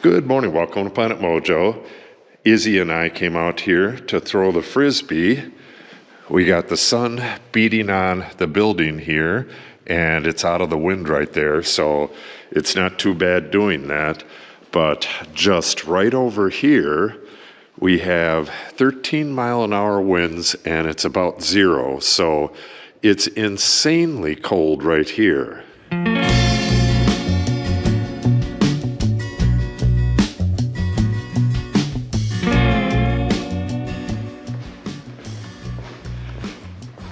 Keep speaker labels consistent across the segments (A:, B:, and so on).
A: Good morning, welcome to Planet Mojo. Izzy and I came out here to throw the frisbee. We got the sun beating on the building here, and it's out of the wind right there, so it's not too bad doing that. But just right over here, we have 13-mile-an-hour winds, and it's about 0, so it's insanely cold right here.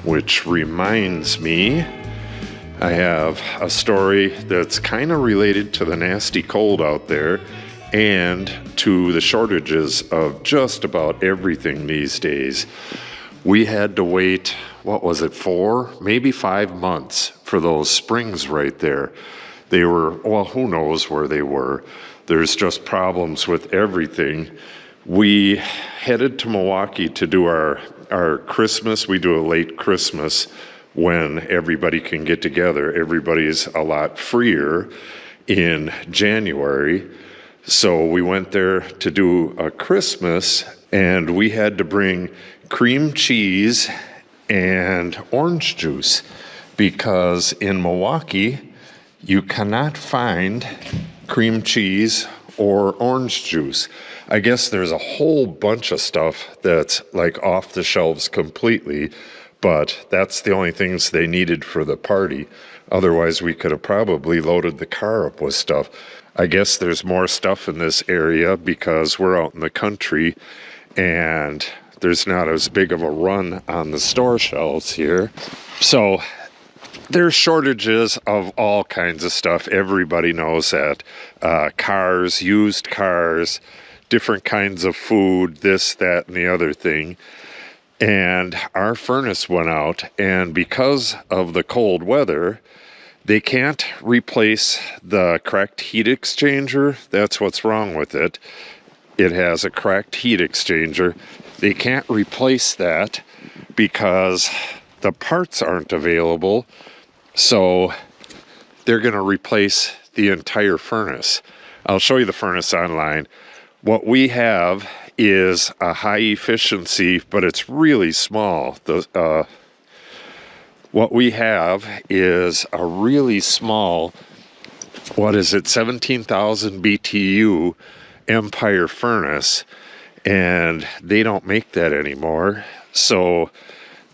A: Which reminds me, I have a story that's kind of related to the nasty cold out there and to the shortages of just about everything these days. We had to wait, 4, maybe 5 months for those springs right there. They were, well, who knows where they were. There's just problems with everything. We headed to Milwaukee to do our Christmas. We do a late Christmas when everybody can get together. Everybody's a lot freer in January. So we went there to do a Christmas, and we had to bring cream cheese and orange juice because in Milwaukee you cannot find cream cheese or orange juice. I guess there's a whole bunch of stuff that's like off the shelves completely, but that's the only things they needed for the party. Otherwise, we could have probably loaded the car up with stuff. I guess there's more stuff in this area because we're out in the country and there's not as big of a run on the store shelves here. So there's shortages of all kinds of stuff. Everybody knows that. Cars, used cars, different kinds of food, this, that, and the other thing. And our furnace went out, and because of the cold weather, they can't replace the cracked heat exchanger. That's what's wrong with it. It has a cracked heat exchanger. They can't replace that because the parts aren't available. So they're going to replace the entire furnace. I'll show you the furnace online. What we have is a high efficiency, but it's really small. What we have is a really small, 17,000 BTU Empire furnace, and they don't make that anymore. So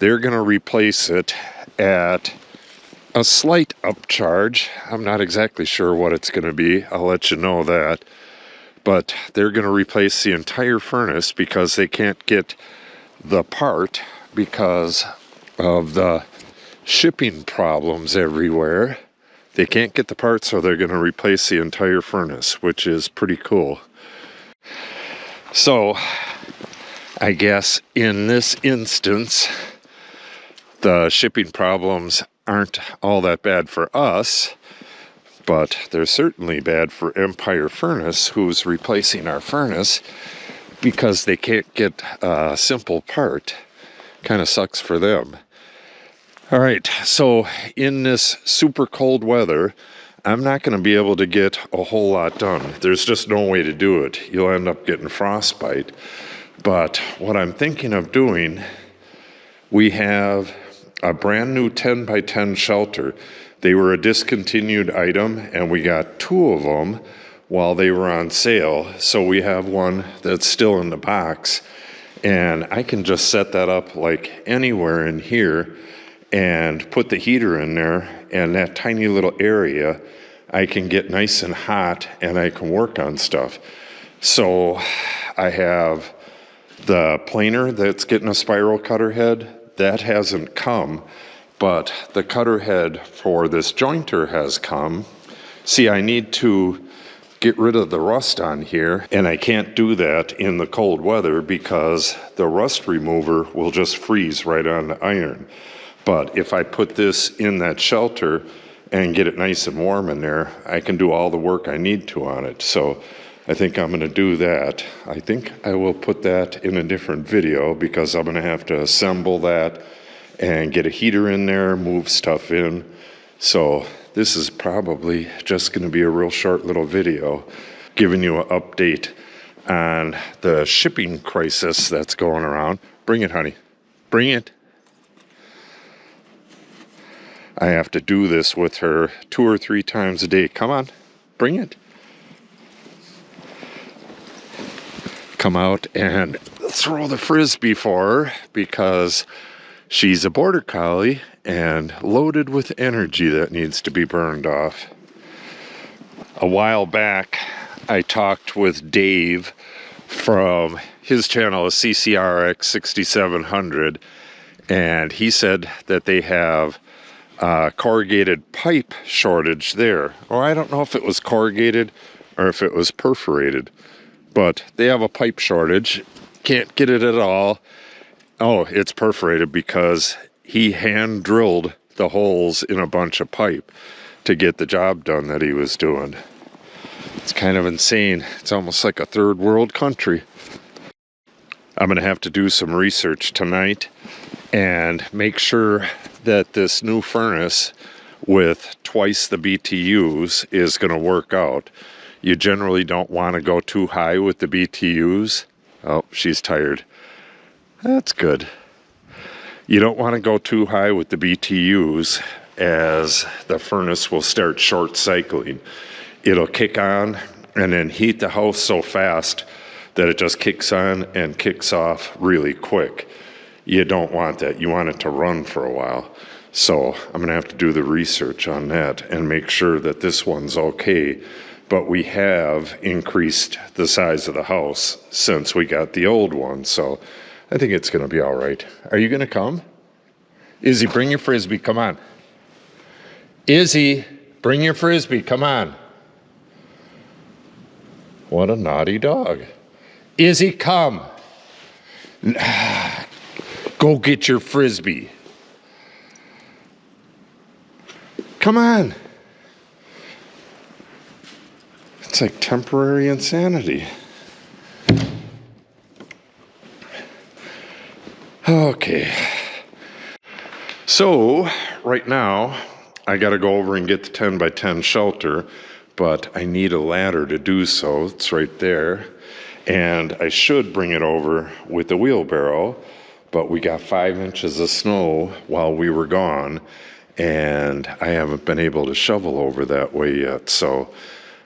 A: they're going to replace it at a slight upcharge. I'm not exactly sure what it's going to be. I'll let you know that. But they're going to replace the entire furnace because they can't get the part because of the shipping problems everywhere. They can't get the parts, so they're going to replace the entire furnace, which is pretty cool. So I guess in this instance, the shipping problems aren't all that bad for us, but they're certainly bad for Empire Furnace, who's replacing our furnace because they can't get a simple part. Kind of sucks for them. All right, so in this super cold weather, I'm not going to be able to get a whole lot done. There's just no way to do it. You'll end up getting frostbite. But what I'm thinking of doing, we have a brand new 10 by 10 shelter. They were a discontinued item, and we got 2 of them while they were on sale. So we have one that's still in the box, and I can just set that up like anywhere in here and put the heater in there, and that tiny little area I can get nice and hot, and I can work on stuff. So I have the planer that's getting a spiral cutter head. That hasn't come, but the cutter head for this jointer has come. See, I need to get rid of the rust on here, and I can't do that in the cold weather because the rust remover will just freeze right on the iron. But if I put this in that shelter and get it nice and warm in there, I can do all the work I need to on it. So I think I'm going to do that. I think I will put that in a different video because I'm going to have to assemble that and get a heater in there, move stuff in. So this is probably just going to be a real short little video. giving you an update on the shipping crisis that's going around. Bring it, honey. Bring it. I have to do this with her 2 or 3 times a day. Come on, bring it. Come out and throw the frisbee for her because she's a border collie and loaded with energy that needs to be burned off. A while back, I talked with Dave from his channel, CCRX 6700, and he said that they have corrugated pipe shortage there. Or I don't know if it was corrugated or if it was perforated, but they have a pipe shortage. Can't get it at all. Oh, it's perforated because he hand drilled the holes in a bunch of pipe to get the job done that he was doing. It's kind of insane. It's almost like a third world country. I'm going to have to do some research tonight and make sure that this new furnace with twice the BTUs is going to work out. You generally don't want to go too high with the BTUs. Oh, she's tired. That's good. You don't want to go too high with the BTUs as the furnace will start short cycling. It'll kick on and then heat the house so fast that it just kicks on and kicks off really quick. You don't want that. You want it to run for a while. So I'm going to have to do the research on that and make sure that this one's okay. But we have increased the size of the house since we got the old one. So I think it's going to be all right. Are you going to come? Izzy, bring your frisbee. Come on. Izzy, bring your frisbee. Come on. What a naughty dog. Izzy, come. Go get your frisbee. Come on. It's like temporary insanity. Okay. So, right now, I got to go over and get the 10 by 10 shelter, but I need a ladder to do so. It's right there. And I should bring it over with the wheelbarrow, but we got 5 inches of snow while we were gone, and I haven't been able to shovel over that way yet. So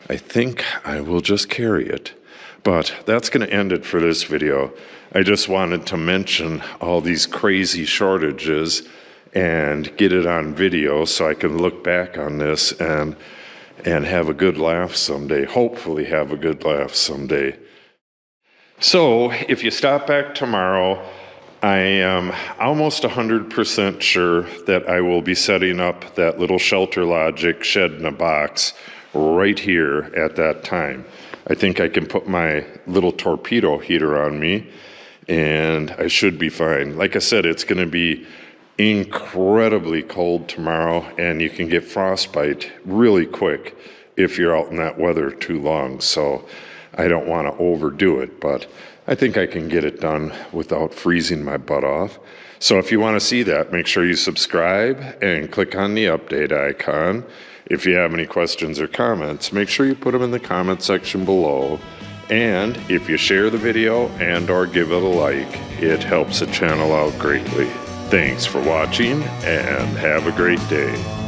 A: I think I will just carry it. But that's going to end it for this video. I just wanted to mention all these crazy shortages and get it on video so I can look back on this and have a good laugh someday. Hopefully have a good laugh someday. So if you stop back tomorrow, I am almost 100% sure that I will be setting up that little Shelter Logic shed in a box right here at that time. I think I can put my little torpedo heater on me and I should be fine. Like I said, it's going to be incredibly cold tomorrow and you can get frostbite really quick if you're out in that weather too long. So I don't want to overdo it, but I think I can get it done without freezing my butt off. So if you want to see that, make sure you subscribe and click on the update icon. If you have any questions or comments, make sure you put them in the comment section below. And if you share the video and or give it a like, it helps the channel out greatly. Thanks for watching and have a great day.